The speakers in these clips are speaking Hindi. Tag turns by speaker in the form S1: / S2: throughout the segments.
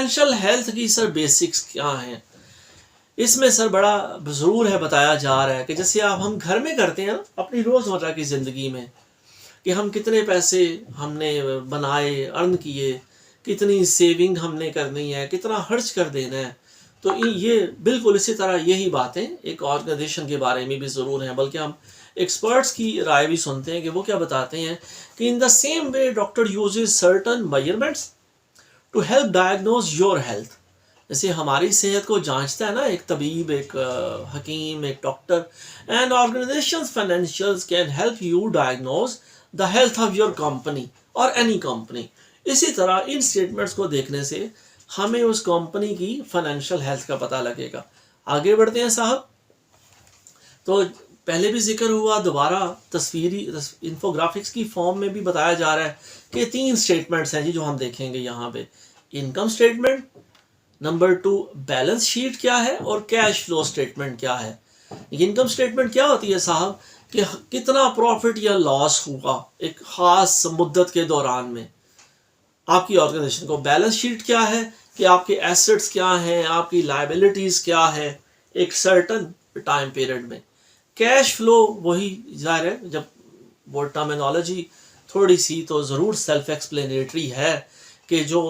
S1: फाइनेंशियल हेल्थ की सर बेसिक्स क्या हैं? इसमें सर बड़ा ज़रूर है बताया जा रहा है कि जैसे आप हम घर में करते हैं ना अपनी रोज़मर्रा की ज़िंदगी में, कि हम कितने पैसे हमने बनाए, अर्न किए, कितनी सेविंग हमने करनी है, कितना खर्च कर देना है। तो ये बिल्कुल इसी तरह यही बातें एक ऑर्गेनाइजेशन के बारे में भी ज़रूर हैं, बल्कि हम एक्सपर्ट्स की राय भी सुनते हैं कि वो क्या बताते हैं कि in the same way doctor uses certain measurements to help diagnose your health. जैसे हमारी सेहत को जांचता है ना एक तबीब, एक हकीम, एक doctor, and organisations financials can help you diagnose the health of your company और एनी कंपनी। इसी तरह इन स्टेटमेंट्स को देखने से हमें उस कंपनी की फाइनेंशियल हेल्थ का पता लगेगा। आगे बढ़ते हैं साहब। तो पहले भी जिक्र हुआ, दोबारा तस्वीरी इंफोग्राफिक्स की फॉर्म में भी बताया जा रहा है कि 3 स्टेटमेंट्स हैं जी जो हम देखेंगे यहाँ पे। Income statement, number 2 balance sheet क्या है, और कैश फ्लो स्टेटमेंट क्या है। इनकम स्टेटमेंट क्या होती है साहब कि कितना प्रॉफिट या लॉस हुआ एक खास मुद्दत के दौरान में आपकी ऑर्गेनाइजेशन को। बैलेंस शीट क्या है कि आपके एसेट्स क्या हैं, आपकी लायबिलिटीज़ क्या है एक सर्टन टाइम पीरियड में। कैश फ्लो वही जाहिर है, जब वो टर्मिनोलॉजी थोड़ी सी तो ज़रूर सेल्फ एक्सप्लेनेटरी है कि जो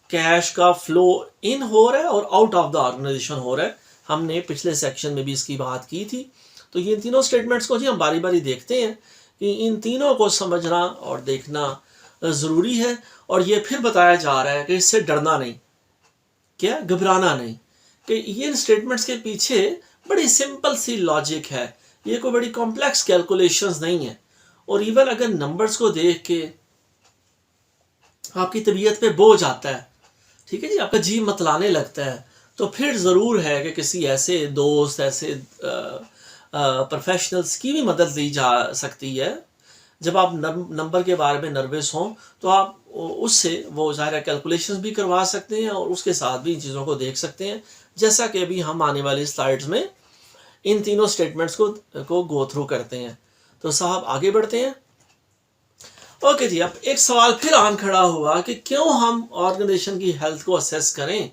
S1: कैश का फ्लो इन हो रहा है और आउट ऑफ द ऑर्गेनाइजेशन हो रहा है। हमने पिछले सेक्शन में भी इसकी बात की थी। तो ये तीनों स्टेटमेंट्स को जी हम बारी बारी देखते हैं कि इन तीनों को समझना और देखना ज़रूरी है। और ये फिर बताया जा रहा है कि इससे डरना नहीं, क्या घबराना नहीं, कि ये स्टेटमेंट्स के पीछे बड़ी सिंपल सी लॉजिक है, ये कोई बड़ी कॉम्प्लेक्स कैलकुलेशंस नहीं है। और इवन अगर नंबर्स को देख के आपकी तबीयत पे बोझ आता है, ठीक है जी, आपका जी मतलाने लगता है, तो फिर ज़रूर है कि किसी ऐसे दोस्त, ऐसे प्रोफेशनल्स की भी मदद ली जा सकती है। जब आप नंबर के बारे में नर्वस हों तो आप उससे वो ज़ाहिर कैलकुलेशंस भी करवा सकते हैं और उसके साथ भी इन चीज़ों को देख सकते हैं, जैसा कि अभी हम आने वाली स्लाइड्स में इन तीनों स्टेटमेंट्स को गो थ्रू करते हैं। तो साहब आगे बढ़ते हैं। ओके जी, अब एक सवाल फिर आन खड़ा हुआ कि क्यों हम ऑर्गेनाइजेशन की हेल्थ को असेस करें।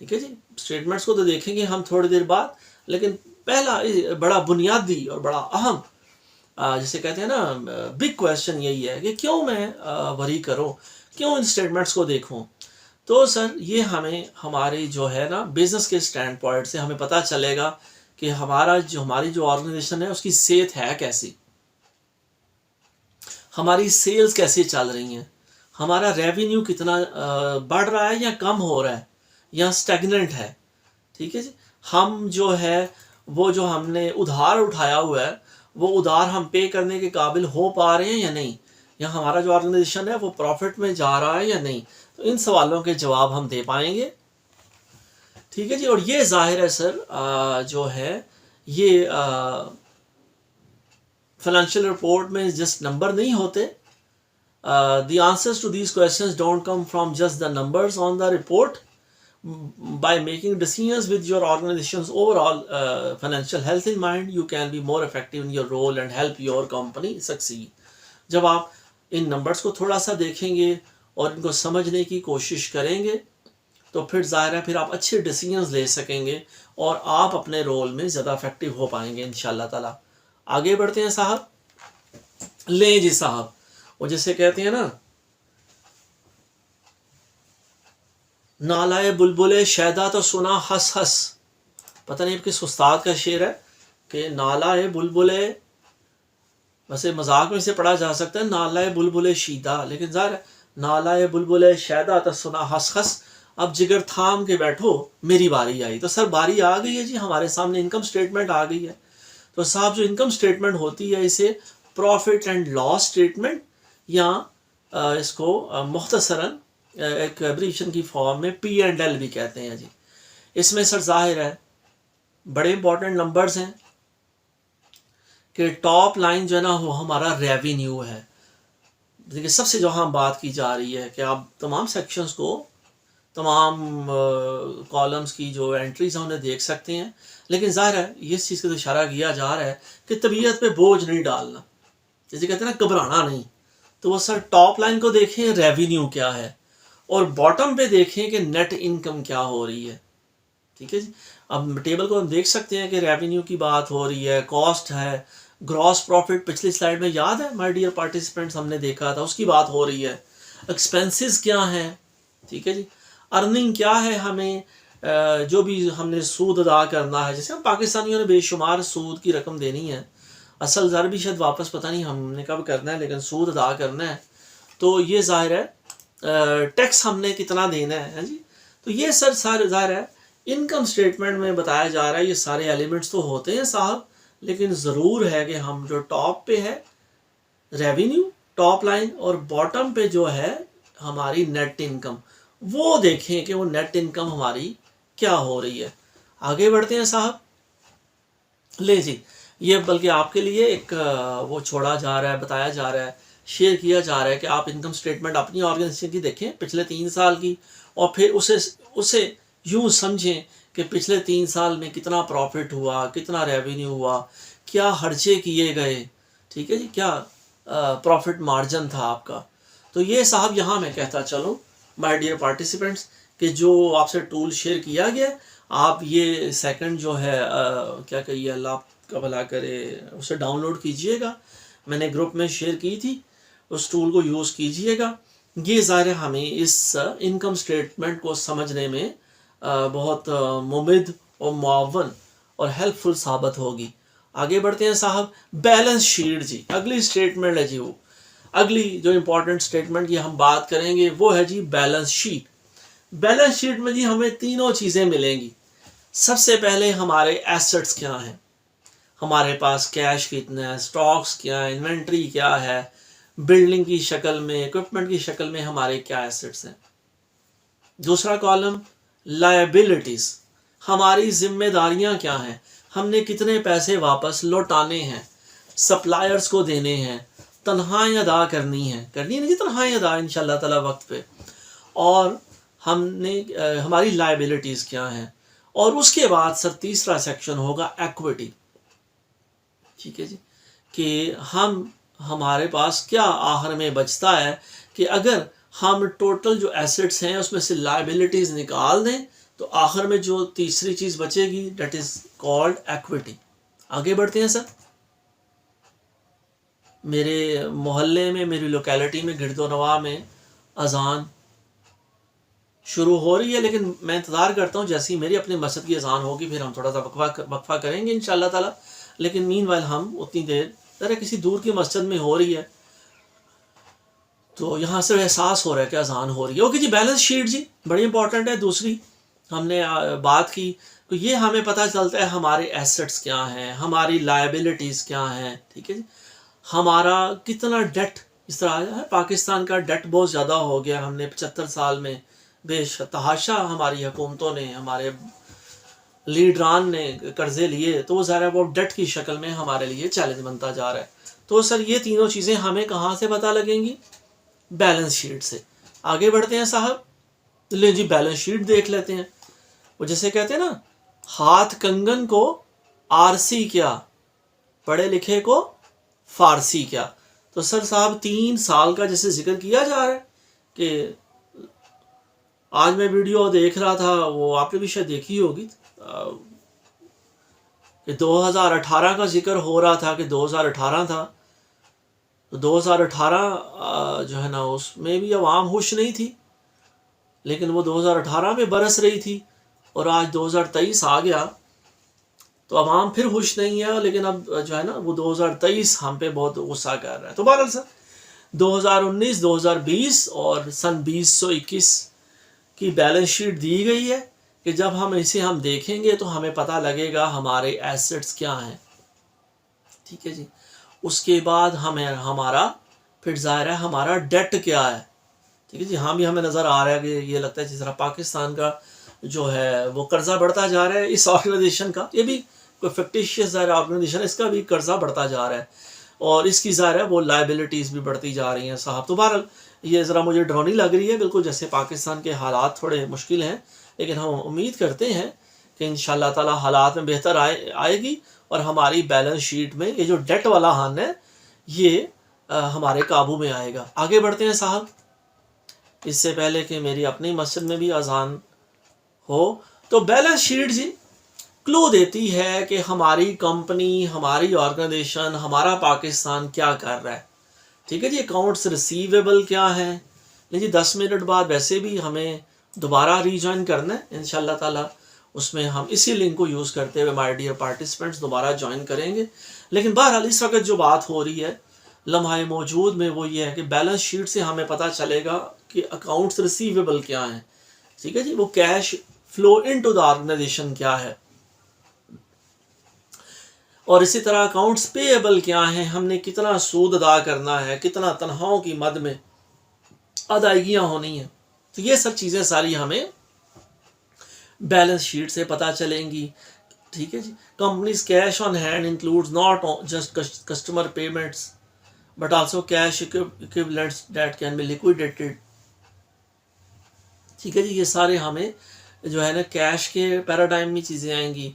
S1: ठीक है जी, स्टेटमेंट्स को तो देखेंगे हम थोड़ी देर बाद, लेकिन पहला बड़ा बुनियादी और बड़ा अहम जिसे कहते हैं ना बिग क्वेश्चन यही है कि क्यों मैं वरी करूं, क्यों इन स्टेटमेंट्स को देखूं। तो सर ये हमें हमारी जो है ना बिजनेस के स्टैंड पॉइंट से हमें पता चलेगा कि हमारी जो ऑर्गेनाइजेशन है उसकी सेहत है कैसी, हमारी सेल्स कैसे चल रही हैं, हमारा रेवेन्यू कितना बढ़ रहा है या कम हो रहा है या स्टैग्नेंट है। ठीक है जी, हम जो है वो जो हमने उधार उठाया हुआ है वो उधार हम पे करने के काबिल हो पा रहे हैं या नहीं, या हमारा जो ऑर्गेनाइजेशन है वो प्रॉफिट में जा रहा है या नहीं। तो इन सवालों के जवाब हम दे पाएंगे। ठीक है जी, और ये जाहिर है सर जो है ये फाइनेंशियल रिपोर्ट में जस्ट नंबर नहीं होते। The answers to these questions don't come from just the numbers on the report. By making decisions with your organization's overall financial health in mind, you can be more effective in your role and help your company succeed. जब आप इन नंबर्स को थोड़ा सा देखेंगे और इनको समझने की कोशिश करेंगे तो फिर ज़ाहिर है फिर आप अच्छे डिसीजंस ले सकेंगे और आप अपने रोल में ज़्यादा इफेक्टिव हो पाएंगे इंशाल्लाह ताला। आगे बढ़ते हैं साहब। लें जी साहब, वो जैसे कहते हैं ना, नालाए बुलबुले शैदा तो सुना हंस हंस। पता नहीं किस उस्ताद का शेर है कि नालाए बुलबुले, वैसे मजाक में से पढ़ा जा सकता है नालाए बुलबुले शीदा, लेकिन ज़ाहिर नालाए बुलबुले शैदा तो सुना हंस हंस। अब जिगर थाम के बैठो मेरी बारी आई। तो सर बारी आ गई है जी, हमारे सामने इनकम स्टेटमेंट आ गई है। तो साहब जो इनकम स्टेटमेंट होती है इसे प्रॉफिट एंड लॉस स्टेटमेंट या इसको मुख्तसरन एक एब्रीविएशन की फॉर्म में P&L भी कहते हैं जी। इसमें सर जाहिर है बड़े इंपॉर्टेंट नंबर्स हैं कि टॉप लाइन जो है ना वो हमारा रेवेन्यू है। देखिए सबसे जो हम बात की जा रही है कि आप तमाम सेक्शंस को, तमाम कॉलम्स की जो एंट्रीज हैं उन्हें देख सकते हैं, लेकिन जाहिर है इस चीज़ का तो इशारा किया जा रहा है कि तबीयत पे बोझ नहीं डालना, जैसे कहते हैं ना घबराना नहीं। तो वो सर टॉप लाइन को देखें, रेवेन्यू क्या है, और बॉटम पे देखें कि नेट इनकम क्या हो रही है। ठीक है जी। अब टेबल को हम देख सकते हैं कि रेवेन्यू की बात हो रही है, कॉस्ट है, ग्रॉस प्रॉफिट पिछली स्लाइड में याद है माय डियर पार्टिसिपेंट्स हमने देखा था, उसकी बात हो रही है। एक्सपेंसेस क्या है, ठीक है जी। अर्निंग क्या है, हमें जो भी हमने सूद अदा करना है, जैसे हम पाकिस्तानियों ने बेशुमार सूद की रकम देनी है, असल ज़र भी शायद वापस पता नहीं हमने कब करना है, लेकिन सूद अदा करना है, तो ये ज़ाहिर है टैक्स हमने कितना देना है जी। तो ये सर सारे ज़ाहिर है इनकम स्टेटमेंट में बताया जा रहा है। ये सारे एलिमेंट्स तो होते हैं साहब, लेकिन ज़रूर है कि हम जो टॉप पे है रेवेन्यू टॉप लाइन और बॉटम पे जो है हमारी नेट इनकम, वो देखें कि वो नेट इनकम हमारी क्या हो रही है। आगे बढ़ते हैं साहब। ले जी, ये बल्कि आपके लिए एक वो छोड़ा जा रहा है, बताया जा रहा है, शेयर किया जा रहा है कि आप इनकम स्टेटमेंट अपनी ऑर्गेनाइजेशन की देखें पिछले 3 साल की, और फिर उसे यूँ समझें कि पिछले 3 साल में कितना प्रॉफिट हुआ, कितना रेवेन्यू हुआ, क्या खर्चे किए गए, ठीक है जी, क्या प्रॉफिट मार्जिन था आपका। तो ये साहब यहाँ मैं कहता चलूँ माय डियर पार्टिसिपेंट्स कि जो आपसे टूल शेयर किया गया, आप ये सेकंड जो है क्या कहिए, अल्लाह आपका भला करे, उसे डाउनलोड कीजिएगा, मैंने ग्रुप में शेयर की थी, उस टूल को यूज़ कीजिएगा। ये ज़ाहिर हमें इस इनकम स्टेटमेंट को समझने में बहुत मुमिद और मुआवन और हेल्पफुल साबित होगी। आगे बढ़ते हैं साहब। बैलेंस शीट जी, अगली स्टेटमेंट है जी, वो अगली जो इम्पोर्टेंट स्टेटमेंट की हम बात करेंगे वो है जी बैलेंस शीट। बैलेंस शीट में जी हमें तीनों चीज़ें मिलेंगी। सबसे पहले हमारे एसेट्स क्या हैं, हमारे पास कैश कितना है, स्टॉक्स क्या है, इन्वेंट्री क्या है, बिल्डिंग की शक्ल में, इक्विपमेंट की शक्ल में हमारे क्या एसेट्स हैं। दूसरा कॉलम लायबिलिटीज़, हमारी जिम्मेदारियां क्या हैं, हमने कितने पैसे वापस लौटाने हैं, सप्लायर्स को देने हैं, तनख्वाहें अदा करनी नहीं जी, तनख्वाहें अदा इंशाल्लाह ताला वक्त पे, और हमने हमारी लायबिलिटीज़ क्या हैं। और उसके बाद सर तीसरा सेक्शन होगा एक्विटी, ठीक है जी, कि हमारे पास क्या आखिर में बचता है, कि अगर हम टोटल जो एसेट्स हैं उसमें से लायबिलिटीज़ निकाल दें तो आखिर में जो तीसरी चीज़ बचेगी डेट इज़ कॉल्ड एक्विटी। आगे बढ़ते हैं सर। मेरे मोहल्ले में, मेरी लोकेलिटी में, गिरदोनवा में अजान शुरू हो रही है, लेकिन मैं इंतज़ार करता हूँ जैसे ही मेरी अपनी मस्जिद की अजान होगी फिर हम थोड़ा सा वक्फा करेंगे इंशाल्लाह ताला। लेकिन मीनवाइल हम उतनी देर ज़रा किसी दूर की मस्जिद में हो रही है तो यहाँ से एहसास हो रहा है कि अजान हो रही है। ओके जी, बैलेंस शीट जी बड़ी इंपॉर्टेंट है। दूसरी हमने बात की तो ये हमें पता चलता है हमारे एसेट्स क्या हैं, हमारी लायबिलिटीज़ क्या हैं, ठीक है जी, हमारा कितना डेट। इस तरह है पाकिस्तान का डेट बहुत ज़्यादा हो गया, हमने 75 साल में बेतहाशा हमारी हुकूमतों ने, हमारे लीडरान ने कर्जे लिए, तो वो ज़रा वो डेट की शक्ल में हमारे लिए चैलेंज बनता जा रहा है। तो सर ये तीनों चीज़ें हमें कहाँ से पता लगेंगी, बैलेंस शीट से। आगे बढ़ते हैं साहब। ले जी बैलेंस शीट देख लेते हैं। वो जैसे कहते हैं ना, हाथ कंगन को आरसी क्या, पढ़े लिखे को फारसी क्या। तो सर साहब 3 साल का जैसे जिक्र किया जा रहा है कि आज मैं वीडियो देख रहा था, वो आपने भी शायद देखी होगी, कि 2018 का जिक्र हो रहा था कि 2018 था, तो 2018 जो है ना उसमें भी अवाम खुश नहीं थी, लेकिन वो 2018 में बरस रही थी, और आज 2023 आ गया तो अवाम फिर खुश नहीं है, लेकिन अब जो है ना वो 2023 हम पे बहुत गुस्सा कर रहा है। तो बहरहाल सर 2019, 2020 और सन 2021 की बैलेंस शीट दी गई है कि जब हम देखेंगे तो हमें पता लगेगा हमारे एसेट्स क्या हैं, ठीक है जी। उसके बाद हमारा फिर ज़ाहिर है हमारा डेट क्या है, ठीक है जी। हाँ भी हमें नज़र आ रहा है कि ये लगता है जिस तरह पाकिस्तान का जो है वो कर्जा बढ़ता जा रहा है, इस ऑर्गेनाइजेशन का, ये भी कोई फिक्टिशियस ऑर्गेनाइजेशन है, इसका भी कर्जा बढ़ता जा रहा है, और इसकी ज़ाहिर है वो लायबिलिटीज़ भी बढ़ती जा रही हैं साहब। तो बहरहाल ये ज़रा मुझे डरावनी लग रही है, बिल्कुल जैसे पाकिस्तान के हालात थोड़े मुश्किल हैं, लेकिन हम उम्मीद करते हैं कि इंशाल्लाह ताला हालात में बेहतर आएगी और हमारी बैलेंस शीट में ये जो डेट वाला हान है ये हमारे काबू में आएगा। आगे बढ़ते हैं साहब। इससे पहले कि मेरी अपनी मस्जिद में भी अजान हो। तो बैलेंस शीट जी क्लू देती है कि हमारी कंपनी, हमारी ऑर्गेनाइजेशन, हमारा पाकिस्तान क्या कर रहा है। ठीक है जी। अकाउंट्स रिसीवेबल क्या है, नहीं जी 10 मिनट बाद वैसे भी हमें दोबारा रीजॉइन करना है इंशाल्लाह ताला। उसमें हम इसी लिंक को यूज़ करते हुए माय डियर पार्टिसिपेंट्स दोबारा ज्वाइन करेंगे। लेकिन बहरहाल इस वक्त जो बात हो रही है लम्हा मौजूद में वो ये है कि बैलेंस शीट से हमें पता चलेगा कि अकाउंट्स रिसीवेबल क्या हैं। ठीक है जी। वो cash flow into the organisation क्या है, और इसी तरह अकाउंट्स पेएबल क्या है, हमने कितना सूद अदा करना है, कितना तनख्वाहों की मद में अदायगियाँ होनी है। तो ये सब चीज़ें सारी हमें बैलेंस शीट से पता चलेंगी। ठीक है जी। Companies cash on hand includes not just customer payments but also cash equivalents that can be liquidated. ठीक है जी। ये सारे हमें जो है ना कैश के पैराडाइम में चीज़ें आएंगी।